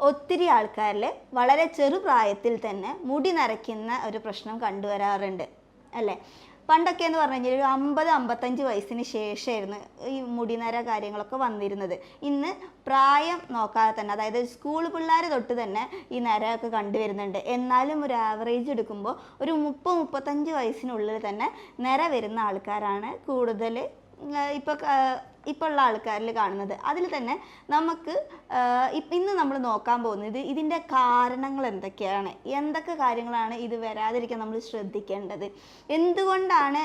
ഒത്തിരി ആൾക്കാരിൽ വളരെ ചെറുപ്രായത്തിൽ തന്നെ മുടി നരയ്ക്കുന്ന ഒരു പ്രശ്നം കണ്ടുവരാറുണ്ട് അല്ലേ? പണ്ടൊക്കെ എന്ന് പറഞ്ഞു കഴിഞ്ഞാൽ ഒരു 50-55 വയസ്സിന് ശേഷമായിരുന്നു ഈ മുടിനര കാര്യങ്ങളൊക്കെ വന്നിരുന്നത്. ഇന്ന് പ്രായം നോക്കാതെ തന്നെ, അതായത് സ്കൂൾ പിള്ളേർ തൊട്ട് തന്നെ ഈ നരയൊക്കെ കണ്ടുവരുന്നുണ്ട്. എന്നാലും ഒരു ആവറേജ് എടുക്കുമ്പോൾ ഒരു 30-35 വയസ്സിനുള്ളിൽ തന്നെ നര വരുന്ന ആൾക്കാരാണ് കൂടുതൽ ഇപ്പോൾ ഉള്ള ആൾക്കാരിൽ കാണുന്നത്. അതിൽ തന്നെ നമുക്ക് ഇന്ന് നമ്മൾ നോക്കാൻ പോകുന്നത് ഇതിൻ്റെ കാരണങ്ങൾ എന്തൊക്കെയാണ്, എന്തൊക്കെ കാര്യങ്ങളാണ് ഇത് വരാതിരിക്കാൻ നമ്മൾ ശ്രദ്ധിക്കേണ്ടത്, എന്തുകൊണ്ടാണ്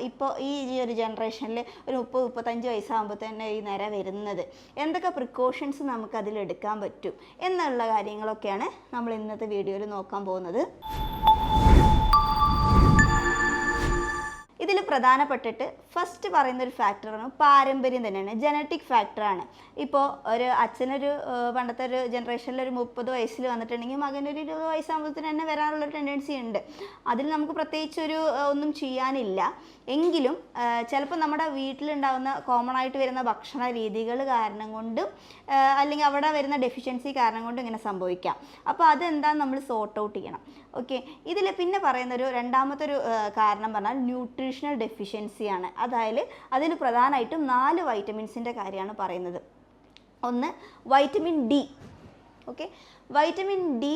ഇപ്പോൾ ഈ ഒരു ജനറേഷനിൽ ഒരു 30-35 വയസ്സാകുമ്പോൾ തന്നെ ഈ നര വരുന്നത്, എന്തൊക്കെ പ്രിക്കോഷൻസ് നമുക്ക് അതിലെടുക്കാൻ പറ്റും എന്നുള്ള കാര്യങ്ങളൊക്കെയാണ് നമ്മൾ ഇന്നത്തെ വീഡിയോയിൽ നോക്കാൻ പോകുന്നത്. ഇതിൽ പ്രധാനപ്പെട്ടിട്ട് ഫസ്റ്റ് പറയുന്ന ഒരു ഫാക്ടറാണ് പാരമ്പര്യം തന്നെയാണ്, ജനറ്റിക് ഫാക്ടറാണ്. ഇപ്പോൾ ഒരു അച്ഛനൊരു പണ്ടത്തെ ഒരു ജനറേഷനിൽ ഒരു 30 വയസ്സിൽ വന്നിട്ടുണ്ടെങ്കിൽ മകനൊരു 20 വയസ്സാകുമ്പോഴത്തേന് തന്നെ വരാനുള്ളൊരു ടെൻഡൻസി ഉണ്ട്. അതിൽ നമുക്ക് പ്രത്യേകിച്ചൊരു ഒന്നും ചെയ്യാനില്ല. എങ്കിലും ചിലപ്പോൾ നമ്മുടെ വീട്ടിലുണ്ടാകുന്ന കോമൺ ആയിട്ട് വരുന്ന ഭക്ഷണ രീതികൾ കാരണം കൊണ്ടും അല്ലെങ്കിൽ അവിടെ വരുന്ന ഡെഫിഷ്യൻസി കാരണം കൊണ്ടും ഇങ്ങനെ സംഭവിക്കാം. അപ്പോൾ അതെന്താണെന്ന് നമ്മൾ സോർട്ട് ഔട്ട് ചെയ്യണം. ഓക്കെ, ഇതിൽ പിന്നെ പറയുന്നൊരു രണ്ടാമത്തെ ഒരു കാരണം പറഞ്ഞാൽ ന്യൂട്രീഷണൽ ഡെഫിഷ്യൻസിയാണ്. അതായത് അതിൽ പ്രധാനമായിട്ടും 4 വൈറ്റമിൻസിൻ്റെ കാര്യമാണ് പറയുന്നത്. ഒന്ന് vitamin D. Okay, vitamin D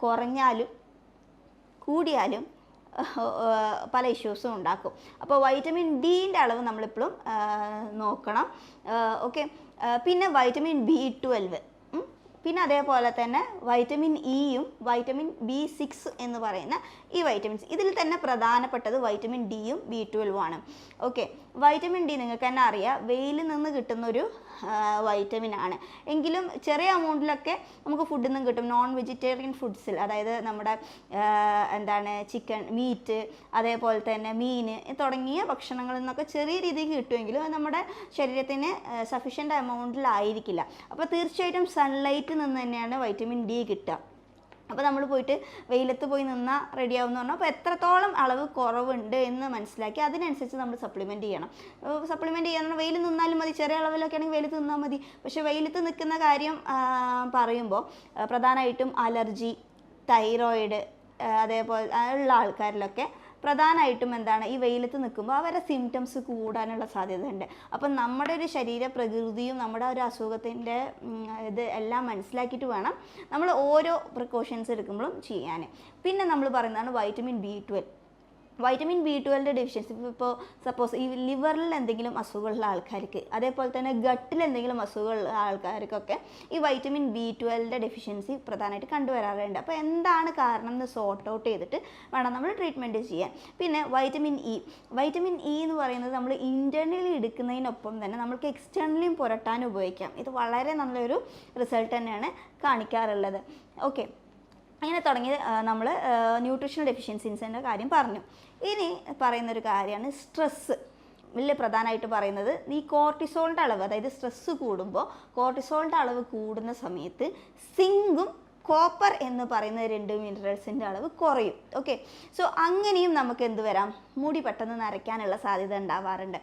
കുറഞ്ഞാലും കൂടിയാലും പല ഇഷ്യൂസും ഉണ്ടാക്കും. അപ്പോൾ വൈറ്റമിൻ ഡിൻ്റെ അളവ് നമ്മളിപ്പോഴും നോക്കണം. ഓക്കെ, പിന്നെ വൈറ്റമിൻ B12, പിന്നെ അതേപോലെ തന്നെ വൈറ്റമിൻ ഇയും വൈറ്റമിൻ B6 എന്ന് പറയുന്ന ഈ വൈറ്റമിൻസ്. ഇതിൽ തന്നെ പ്രധാനപ്പെട്ടത് വൈറ്റമിൻ ഡിയും B12 ആണ്. ഓക്കെ, വൈറ്റമിൻ ഡി നിങ്ങൾക്ക് തന്നെ അറിയാം വെയിലിൽ നിന്ന് കിട്ടുന്നൊരു വൈറ്റമിൻ ആണ്. എങ്കിലും ചെറിയ എമൗണ്ടിലൊക്കെ നമുക്ക് ഫുഡിൽ നിന്നും കിട്ടും. നോൺ വെജിറ്റേറിയൻ ഫുഡ്സിൽ, അതായത് നമ്മുടെ ചിക്കൻ, മീറ്റ്, അതേപോലെ തന്നെ മീൻ തുടങ്ങിയ ഭക്ഷണങ്ങളിൽ നിന്നൊക്കെ ചെറിയ രീതിക്ക് കിട്ടുമെങ്കിലും നമ്മുടെ ശരീരത്തിന് സഫീഷ്യൻ്റ് എമൗണ്ടിലായിരിക്കില്ല. അപ്പോൾ തീർച്ചയായിട്ടും സൺലൈറ്റിൽ നിന്ന് തന്നെയാണ് വൈറ്റമിൻ ഡി കിട്ടുക. അപ്പോൾ നമ്മൾ പോയിട്ട് വെയിലത്ത് പോയി നിന്നാൽ റെഡിയാവുമെന്ന് പറഞ്ഞാൽ അപ്പോൾ എത്രത്തോളം അളവ് കുറവുണ്ട് എന്ന് മനസ്സിലാക്കി അതിനനുസരിച്ച് നമ്മൾ സപ്ലിമെൻറ്റ് ചെയ്യണം. സപ്ലിമെൻറ്റ് ചെയ്യാൻ വെയിൽ നിന്നാലും മതി, ചെറിയ അളവിലൊക്കെ ആണെങ്കിൽ വെയിലത്ത് നിന്നാൽ മതി. പക്ഷേ വെയിലത്ത് നിൽക്കുന്ന കാര്യം പറയുമ്പോൾ പ്രധാനമായിട്ടും അലർജി, തൈറോയിഡ് അതേപോലെ ഉള്ള ആൾക്കാരിലൊക്കെ പ്രധാനമായിട്ടും എന്താണ് ഈ വെയിലത്ത് നിൽക്കുമ്പോൾ അവരുടെ സിംറ്റംസ് കൂടാനുള്ള സാധ്യതയുണ്ട്. അപ്പം നമ്മുടെ ഒരു ശരീര പ്രകൃതിയും നമ്മുടെ ഒരു അസുഖത്തിൻ്റെ ഇത് എല്ലാം മനസ്സിലാക്കിയിട്ട് വേണം നമ്മൾ ഓരോ പ്രിക്കോഷൻസ് എടുക്കുമ്പോഴും ചെയ്യാൻ. പിന്നെ നമ്മൾ പറയുന്നതാണ് vitamin B12. Vitamin B12 deficiency ഇപ്പോൾ സപ്പോസ് ഈ ലിവറിൽ എന്തെങ്കിലും അസുഖമുള്ള ആൾക്കാർക്ക്, അതേപോലെ തന്നെ ഗട്ടിൽ എന്തെങ്കിലും അസുഖമുള്ള ആൾക്കാർക്കൊക്കെ ഈ വൈറ്റമിൻ B12 ഡെഫിഷ്യൻസി പ്രധാനമായിട്ട് കണ്ടുവരാറുണ്ട്. അപ്പോൾ എന്താണ് കാരണം എന്ന് സോർട്ട് ഔട്ട് ചെയ്തിട്ട് വേണം നമ്മൾ ട്രീറ്റ്മെൻറ്റ് ചെയ്യാൻ. പിന്നെ വൈറ്റമിൻ ഇ എന്ന് പറയുന്നത് നമ്മൾ ഇൻറ്റേർണലി എടുക്കുന്നതിനൊപ്പം തന്നെ നമ്മൾക്ക് എക്സ്റ്റേർണലിയും പുരട്ടാൻ ഉപയോഗിക്കാം. ഇത് വളരെ നല്ലൊരു റിസൾട്ട് തന്നെയാണ് കാണിക്കാറുള്ളത്. ഓക്കെ, അങ്ങനെ തുടങ്ങി നമ്മൾ ന്യൂട്രീഷണൽ ഡെഫിഷ്യൻസീസിൻ്റെ കാര്യം പറഞ്ഞു. ഇനി പറയുന്നൊരു കാര്യമാണ് സ്ട്രെസ്സ്. വലിയ പ്രധാനമായിട്ട് പറയുന്നത് ഈ കോർട്ടിസോളിൻ്റെ അളവ്, അതായത് സ്ട്രെസ്സ് കൂടുമ്പോൾ കോർട്ടിസോളിൻ്റെ അളവ് കൂടുന്ന സമയത്ത് സിങ്കും കോപ്പർ എന്ന് പറയുന്ന 2 മിനറൽസിൻ്റെ അളവ് കുറയും. ഓക്കെ, സോ അങ്ങനെയും നമുക്ക് എന്ത് വരാം, മുടി പെട്ടെന്ന് നരയ്ക്കാനുള്ള സാധ്യത ഉണ്ടാവാറുണ്ട്.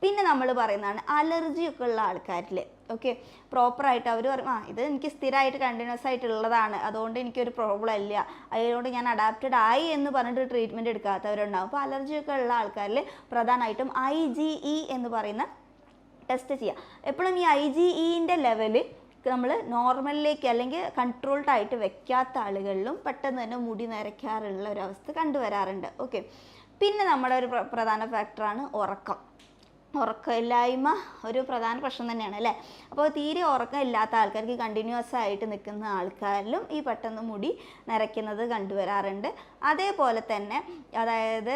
പിന്നെ നമ്മൾ പറയുന്നതാണ് അലർജിയൊക്കെ ഉള്ള ആൾക്കാരിൽ. ഓക്കെ, പ്രോപ്പറായിട്ട് അവർ പറയും ഇത് എനിക്ക് സ്ഥിരമായിട്ട് കണ്ടിന്യൂസ് ആയിട്ടുള്ളതാണ്, അതുകൊണ്ട് എനിക്കൊരു പ്രോബ്ലം ഇല്ല, അതുകൊണ്ട് ഞാൻ അഡാപ്റ്റഡ് ആയി എന്ന് പറഞ്ഞിട്ട് ട്രീറ്റ്മെൻറ്റ് എടുക്കാത്തവരുണ്ടാകും. അപ്പോൾ അലർജിയൊക്കെ ഉള്ള ആൾക്കാരിൽ പ്രധാനമായിട്ടും IgE എന്ന് പറയുന്ന ടെസ്റ്റ് ചെയ്യുക. എപ്പോഴും ഈ IgEൻ്റെ ലെവല് നമ്മൾ നോർമലിലേക്ക് അല്ലെങ്കിൽ കൺട്രോൾഡ് ആയിട്ട് വെക്കാത്ത ആളുകളിലും പെട്ടെന്ന് തന്നെ മുടി നരയ്ക്കാറുള്ള ഒരവസ്ഥ കണ്ടുവരാറുണ്ട്. ഓക്കെ, പിന്നെ നമ്മുടെ ഒരു പ്രധാന ഫാക്ടറാണ് ഉറക്കമില്ലായ്മ. ഒരു പ്രധാന പ്രശ്നം തന്നെയാണ് അല്ലേ? അപ്പോൾ തീരെ ഉറക്കം ഇല്ലാത്ത ആൾക്കാർക്ക്, കണ്ടിന്യൂസ് ആയിട്ട് നിൽക്കുന്ന ആൾക്കാരിലും ഈ പെട്ടെന്ന് മുടി നരയ്ക്കുന്നത് കണ്ടുവരാറുണ്ട്. അതേപോലെ തന്നെ അതായത്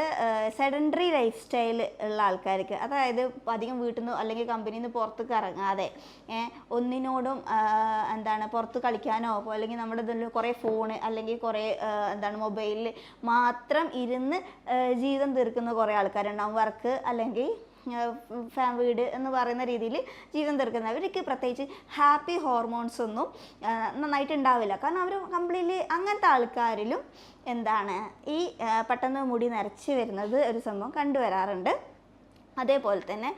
സെഡൻറ്ററി ലൈഫ് സ്റ്റൈൽ ഉള്ള ആൾക്കാർക്ക്, അതായത് അധികം വീട്ടിൽ നിന്ന് അല്ലെങ്കിൽ കമ്പനിയിൽ നിന്ന് പുറത്തേക്ക് ഇറങ്ങാതെ ഒന്നിനോടും പുറത്ത് കളിക്കാനോ അല്ലെങ്കിൽ നമ്മുടെ ഇതിൽ കുറേ ഫോണ് അല്ലെങ്കിൽ കുറേ മൊബൈലിൽ മാത്രം ഇരുന്ന് ജീവിതം തീർക്കുന്ന കുറേ ആൾക്കാരുണ്ടാവും. വർക്ക് അല്ലെങ്കിൽ വീട് എന്ന് പറയുന്ന രീതിയിൽ ജീവിതം തീർക്കുന്നവർക്ക് പ്രത്യേകിച്ച് ഹാപ്പി ഹോർമോൺസ് ഒന്നും നന്നായിട്ട് ഉണ്ടാവില്ല. കാരണം അവർ കംപ്ലീറ്റ്ലി അങ്ങനത്തെ ആൾക്കാരിലും ഈ പെട്ടെന്ന് മുടി നരച്ച് വരുന്നത് ഒരു സംഭവം കണ്ടുവരാറുണ്ട്. അതേപോലെ തന്നെ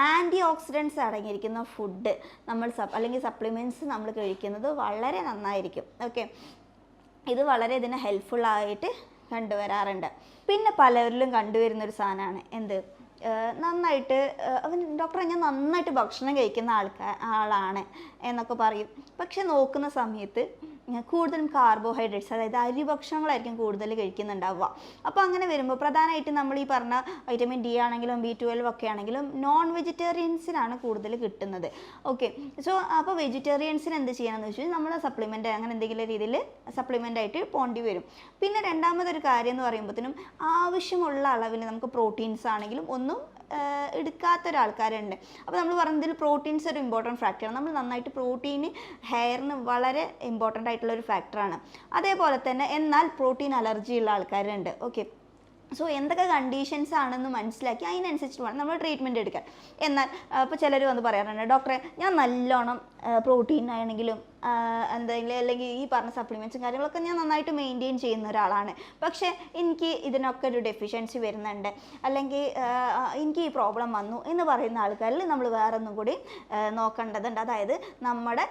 ആൻറ്റി ഓക്സിഡൻസ് അടങ്ങിയിരിക്കുന്ന ഫുഡ് നമ്മൾ അല്ലെങ്കിൽ സപ്ലിമെൻറ്റ്സ് നമ്മൾ കഴിക്കുന്നത് വളരെ നന്നായിരിക്കും. ഓക്കെ, ഇത് വളരെ ഇതിന് ഹെൽപ്ഫുള്ളായിട്ട് കണ്ടുവരാറുണ്ട്. പിന്നെ പലരിലും കണ്ടുവരുന്നൊരു സാധനമാണ് എന്ത്, നന്നായിട്ട് ഡോക്ടറെ ഞാൻ നന്നായിട്ട് ഭക്ഷണം കഴിക്കുന്ന ആളാണ് എന്നൊക്കെ പറയും. പക്ഷെ നോക്കുന്ന സമയത്ത് കൂടുതലും കാർബോഹൈഡ്രേറ്റ്സ്, അതായത് അരി ഭക്ഷണങ്ങളായിരിക്കും കൂടുതൽ കഴിക്കുന്നുണ്ടാവുക. അപ്പോൾ അങ്ങനെ വരുമ്പോൾ പ്രധാനമായിട്ടും നമ്മൾ ഈ പറഞ്ഞ വൈറ്റമിൻ ഡി ആണെങ്കിലും B12 ഒക്കെ ആണെങ്കിലും നോൺ വെജിറ്റേറിയൻസിനാണ് കൂടുതൽ കിട്ടുന്നത്. ഓക്കെ, സോ അപ്പോൾ വെജിറ്റേറിയൻസിന് എന്ത് ചെയ്യണമെന്ന് വെച്ചാൽ നമ്മൾ സപ്ലിമെൻ്റ് അങ്ങനെ എന്തെങ്കിലും രീതിയിൽ സപ്ലിമെൻ്റ് ആയിട്ട് പോണ്ടി വരും. പിന്നെ രണ്ടാമതൊരു കാര്യം എന്ന് പറയുമ്പോഴത്തേനും ആവശ്യമുള്ള അളവിൽ നമുക്ക് പ്രോട്ടീൻസ് ആണെങ്കിലും ഒന്നും എടുക്കാത്തൊരാൾക്കാരുണ്ട്. അപ്പോൾ നമ്മൾ പറയുന്നതിൽ പ്രോട്ടീൻസ് ഒരു ഇമ്പോർട്ടൻറ്റ് ഫാക്ടറാണ്. നമ്മൾ നന്നായിട്ട് പ്രോട്ടീൻ ഹെയറിന് വളരെ ഇമ്പോർട്ടൻ്റ് ആയിട്ടുള്ളൊരു ഫാക്ടറാണ്. അതേപോലെ തന്നെ എന്നാൽ പ്രോട്ടീൻ അലർജി ഉള്ള ആൾക്കാരുണ്ട്. ഓക്കെ, സോ എന്തൊക്കെ കണ്ടീഷൻസ് ആണെന്ന് മനസ്സിലാക്കി അതിനനുസരിച്ചിട്ട് വേണം നമ്മൾ ട്രീറ്റ്മെൻറ്റ് എടുക്കാൻ. എന്നാൽ ഇപ്പോൾ ചിലർ വന്ന് പറയാറുണ്ട്, ഡോക്ടറെ ഞാൻ നല്ലോണം പ്രോട്ടീൻ ആണെങ്കിലും എന്തെങ്കിലും അല്ലെങ്കിൽ ഈ പറഞ്ഞ സപ്ലിമെൻറ്റ്സും കാര്യങ്ങളൊക്കെ ഞാൻ നന്നായിട്ട് മെയിൻറ്റെയിൻ ചെയ്യുന്ന ഒരാളാണ്, പക്ഷേ എനിക്ക് ഇതിനൊക്കെ ഒരു ഡെഫിഷ്യൻസി വരുന്നുണ്ട്, അല്ലെങ്കിൽ എനിക്ക് ഈ പ്രോബ്ലം വന്നു എന്ന് പറയുന്ന ആൾക്കാരിൽ നമ്മൾ വേറെ ഒന്നും കൂടി നോക്കേണ്ടതുണ്ട്. അതായത് നമ്മുടെ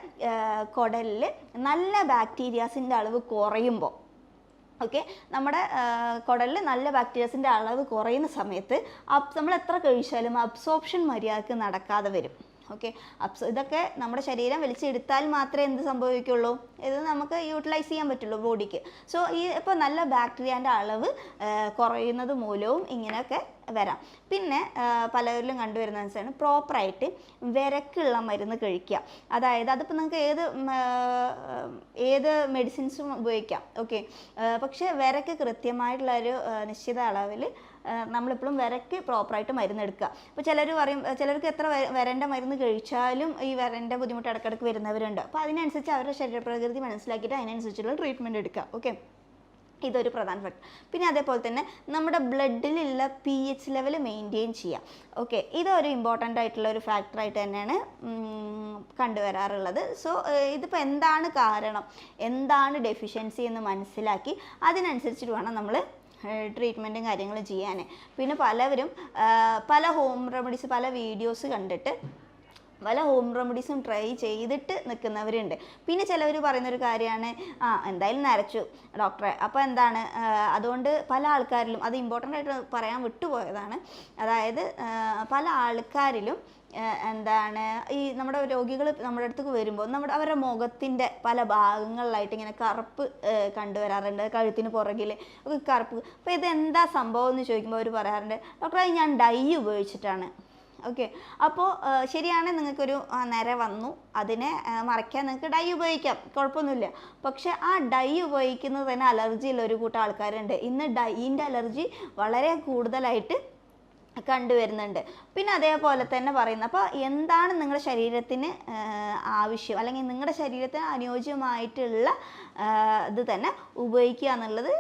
കുടലിൽ നല്ല ബാക്ടീരിയാസിൻ്റെ അളവ് കുറയുമ്പോൾ, ഓക്കെ, നമ്മുടെ കുടലിൽ നല്ല ബാക്ടീരിയസിൻ്റെ അളവ് കുറയുന്ന സമയത്ത് നമ്മൾ എത്ര കഴിച്ചാലും അബ്സോർപ്ഷൻ മര്യാദക്ക് നടക്കാതെ വരും. ഓക്കെ, ഇതൊക്കെ നമ്മുടെ ശരീരം വലിച്ചെടുത്താൽ മാത്രമേ എന്ത് സംഭവിക്കുള്ളൂ, ഇത് നമുക്ക് യൂട്ടിലൈസ് ചെയ്യാൻ പറ്റുള്ളൂ ബോഡിക്ക്. സോ ഇപ്പോൾ നല്ല ബാക്ടീരിയൻ്റെ അളവ് കുറയുന്നത് മൂലവും ഇങ്ങനെയൊക്കെ വരാം. പിന്നെ പലരിലും കണ്ടുവരുന്നതെന്ന് പ്രോപ്പറായിട്ട് വിരക്കുള്ള മരുന്ന് കഴിക്കുക. അതായത് അതിപ്പോൾ നിങ്ങൾക്ക് ഏത് മെഡിസിൻസും ഉപയോഗിക്കാം. ഓക്കെ, പക്ഷേ വിരക്ക് കൃത്യമായിട്ടുള്ളൊരു നിശ്ചിത അളവിൽ നമ്മളെപ്പോഴും വിരക്ക് പ്രോപ്പറായിട്ട് മരുന്നെടുക്കുക. അപ്പോൾ ചിലർ പറയും, ചിലർക്ക് എത്ര വിരൻ്റെ മരുന്ന് കഴിച്ചാലും ഈ വിരൻ്റെ ബുദ്ധിമുട്ട് ഇടയ്ക്കിടയ്ക്ക് വരുന്നവരുണ്ട്. അപ്പോൾ അതിനനുസരിച്ച് അവരുടെ ശരീരപ്രകൃതി മനസ്സിലാക്കിയിട്ട് അതിനനുസരിച്ചുള്ള ട്രീറ്റ്മെൻറ്റ് എടുക്കുക. ഓക്കെ, ഇതൊരു പ്രധാന ഫാക്ടർ. പിന്നെ അതേപോലെ തന്നെ നമ്മുടെ ബ്ലഡിലുള്ള pH ലെവൽ മെയിൻറ്റെയിൻ ചെയ്യാം. ഓക്കെ, ഇതൊരു ഇമ്പോർട്ടൻ്റ് ആയിട്ടുള്ള ഒരു ഫാക്ടറായിട്ട് തന്നെയാണ് കണ്ടുവരാറുള്ളത്. സോ ഇതിപ്പോൾ എന്താണ് കാരണം, എന്താണ് ഡെഫിഷ്യൻസി എന്ന് മനസ്സിലാക്കി അതിനനുസരിച്ചിട്ട് വേണം നമ്മൾ ട്രീറ്റ്മെൻറ്റും കാര്യങ്ങളും ചെയ്യാൻ. പിന്നെ പലവരും പല ഹോം റെമഡീസ്, പല വീഡിയോസ് കണ്ടിട്ട് പല ഹോം റെമഡീസും ട്രൈ ചെയ്തിട്ട് നിൽക്കുന്നവരുണ്ട്. പിന്നെ ചിലവർ പറയുന്നൊരു കാര്യമാണ്, എന്തായാലും നരച്ചു ഡോക്ടറെ, അപ്പോൾ എന്താണ്, അതുകൊണ്ട് പല ആൾക്കാരിലും, അത് ഇമ്പോർട്ടൻ്റ് ആയിട്ട് പറയാൻ വിട്ടുപോയതാണ്, അതായത് പല ആൾക്കാരിലും എന്താണ് ഈ നമ്മുടെ രോഗികൾ നമ്മുടെ അടുത്തേക്ക് വരുമ്പോൾ അവരുടെ മുഖത്തിൻ്റെ പല ഭാഗങ്ങളിലായിട്ട് ഇങ്ങനെ കറുപ്പ് കണ്ടുവരാറുണ്ട്, കഴുത്തിന് പുറകിൽ ഒക്കെ കറുപ്പ്. അപ്പോൾ ഇതെന്താ സംഭവം എന്ന് ചോദിക്കുമ്പോൾ അവർ പറയാറുണ്ട്, ഡോക്ടറെ ഞാൻ ഡൈ ഉപയോഗിച്ചിട്ടാണ്. ഓക്കെ, അപ്പോൾ ശരിയാണ്, നിങ്ങൾക്കൊരു നര വന്നു, അതിനെ മറയ്ക്കാൻ നിങ്ങൾക്ക് ഡൈ ഉപയോഗിക്കാം, കുഴപ്പമൊന്നുമില്ല. പക്ഷേ ആ ഡൈ ഉപയോഗിക്കുന്നത് തന്നെ അലർജിയുള്ള ഒരു കൂട്ടം ആൾക്കാരുണ്ട്. ഇന്ന് ഡൈയിൻ്റെ അലർജി വളരെ കൂടുതലായിട്ട് കണ്ടുവരുന്നുണ്ട്. പിന്നെ അതേപോലെ തന്നെ പറയുന്നത്, അപ്പോൾ എന്താണ് നിങ്ങളുടെ ശരീരത്തിന് ആവശ്യം, അല്ലെങ്കിൽ നിങ്ങളുടെ ശരീരത്തിന് അനുയോജ്യമായിട്ടുള്ള ഇത് തന്നെ ഉപയോഗിക്കുക എന്നുള്ളത്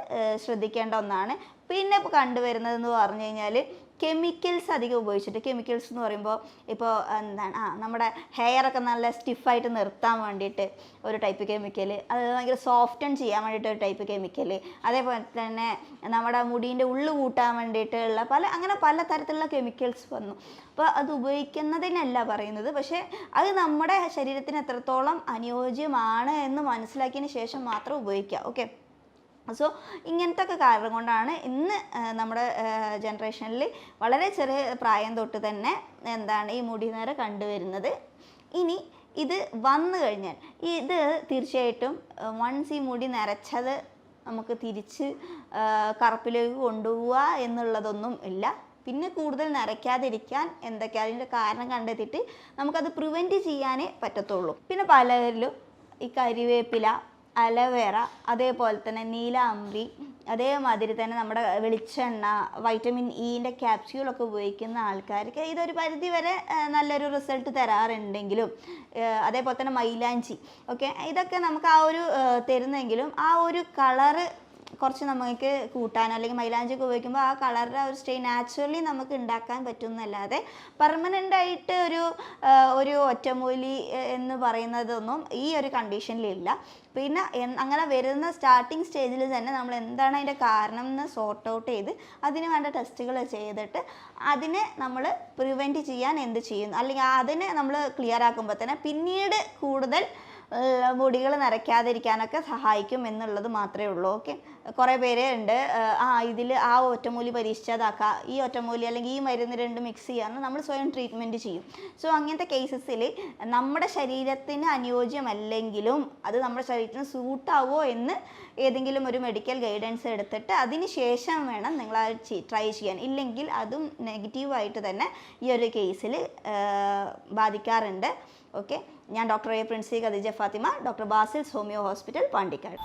ശ്രദ്ധിക്കേണ്ട ഒന്നാണ്. പിന്നെ ഇപ്പോൾ കണ്ടുവരുന്നതെന്ന് പറഞ്ഞു കഴിഞ്ഞാൽ കെമിക്കൽസ് അധികം ഉപയോഗിച്ചിട്ട്, കെമിക്കൽസ് എന്ന് പറയുമ്പോൾ ഇപ്പോൾ എന്താണ് നമ്മുടെ ഹെയറൊക്കെ നല്ല സ്റ്റിഫായിട്ട് നിർത്താൻ വേണ്ടിയിട്ട് ഒരു ടൈപ്പ് കെമിക്കൽ, അത് ഭയങ്കര സോഫ്റ്റൻ ചെയ്യാൻ വേണ്ടിയിട്ട് ഒരു ടൈപ്പ് കെമിക്കൽ, അതേപോലെ തന്നെ നമ്മുടെ മുടീൻ്റെ ഉള്ളു കൂട്ടാൻ വേണ്ടിയിട്ടുള്ള അങ്ങനെ പല തരത്തിലുള്ള കെമിക്കൽസ് വന്നു. അപ്പോൾ അത് ഉപയോഗിക്കുന്നതിനല്ല പറയുന്നത്, പക്ഷേ അത് നമ്മുടെ ശരീരത്തിന് എത്രത്തോളം അനുയോജ്യമാണ് എന്ന് മനസ്സിലാക്കിയതിന് ശേഷം മാത്രം ഉപയോഗിക്കുക. ഓക്കെ, സോ ഇങ്ങനത്തെ ഒക്കെ കാരണം കൊണ്ടാണ് ഇന്ന് നമ്മുടെ ജനറേഷനിൽ വളരെ ചെറിയ പ്രായം തൊട്ട് തന്നെ എന്താണ് ഈ മുടി നിര കണ്ടുവരുന്നത്. ഇനി ഇത് വന്നു കഴിഞ്ഞാൽ ഇത് തീർച്ചയായിട്ടും വൺസ് ഈ മുടി നരച്ചത് നമുക്ക് തിരിച്ച് കറുപ്പിലേക്ക് കൊണ്ടുപോവുക എന്നുള്ളതൊന്നും ഇല്ല. പിന്നെ കൂടുതൽ നരയ്ക്കാതിരിക്കാൻ എന്തൊക്കെ അതിൻ്റെ കാരണം കണ്ടെത്തിയിട്ട് നമുക്കത് പ്രിവെൻറ്റ് ചെയ്യാനേ പറ്റത്തുള്ളൂ. പിന്നെ പലരിലും ഈ കരിവേപ്പില, അലവേറ, അതേപോലെ തന്നെ നീലാംബരി, അതേമാതിരി തന്നെ നമ്മുടെ വെളിച്ചെണ്ണ, വൈറ്റമിൻ ഇൻ്റെ ക്യാപ്സ്യൂളൊക്കെ ഉപയോഗിക്കുന്ന ആൾക്കാർക്ക് ഇതൊരു പരിധി വരെ നല്ലൊരു റിസൾട്ട് തരാറുണ്ടെങ്കിലും, അതേപോലെ തന്നെ മൈലാഞ്ചി, ഓക്കെ, ഇതൊക്കെ നമുക്ക് ആ ഒരു തരുന്നെങ്കിലും ആ ഒരു കളറ് കുറച്ച് നമുക്ക് കൂട്ടാനോ അല്ലെങ്കിൽ മൈലാഞ്ചി ഒക്കെ ഉപയോഗിക്കുമ്പോൾ ആ കളറിൻ്റെ ആ ഒരു സ്റ്റേ നാച്ചുറലി നമുക്ക് ഉണ്ടാക്കാൻ പറ്റുന്നല്ലാതെ പെർമനൻ്റ് ആയിട്ട് ഒരു ഒറ്റമൂലി എന്ന് പറയുന്നതൊന്നും ഈ ഒരു കണ്ടീഷനിലില്ല. പിന്നെ അങ്ങനെ വരുന്ന സ്റ്റാർട്ടിങ് സ്റ്റേജിൽ തന്നെ നമ്മൾ എന്താണ് അതിൻ്റെ കാരണം എന്ന് സോർട്ട് ഔട്ട് ചെയ്ത് അതിന് വേണ്ട ടെസ്റ്റുകൾ ചെയ്തിട്ട് അതിനെ നമ്മൾ പ്രിവെൻറ്റ് ചെയ്യാൻ എന്ത് ചെയ്യുന്നു, അല്ലെങ്കിൽ അതിനെ നമ്മൾ ക്ലിയർ ആക്കുമ്പോൾ തന്നെ പിന്നീട് കൂടുതൽ മുടികൾ നരയ്ക്കാതിരിക്കാനൊക്കെ സഹായിക്കും എന്നുള്ളത് മാത്രമേ ഉള്ളൂ. ഓക്കെ, കുറേ പേര് ഉണ്ട് ഇതിൽ ആ ഒറ്റമൂലി പരീക്ഷിച്ചതാക്കുക, ഈ ഒറ്റമൂലി അല്ലെങ്കിൽ ഈ മരുന്ന് രണ്ട് മിക്സ് ചെയ്യാമെന്ന് നമ്മൾ സ്വയം ട്രീറ്റ്മെൻറ്റ് ചെയ്യും. സോ അങ്ങനത്തെ കേസസിൽ നമ്മുടെ ശരീരത്തിന് അനുയോജ്യമല്ലെങ്കിലും അത് നമ്മുടെ ശരീരത്തിന് സൂട്ടാവോ എന്ന് ഏതെങ്കിലും ഒരു മെഡിക്കൽ ഗൈഡൻസ് എടുത്തിട്ട് അതിന് ശേഷം വേണം നിങ്ങൾ ട്രൈ ചെയ്യാൻ. ഇല്ലെങ്കിൽ അതും നെഗറ്റീവായിട്ട് തന്നെ ഈ ഒരു കേസിൽ ബാധിക്കാറുണ്ട്. ഓക്കെ, ഞാൻ doctor A Princy Khadeeja Fathima, doctor Basil's homeo hospital, Pandikkad.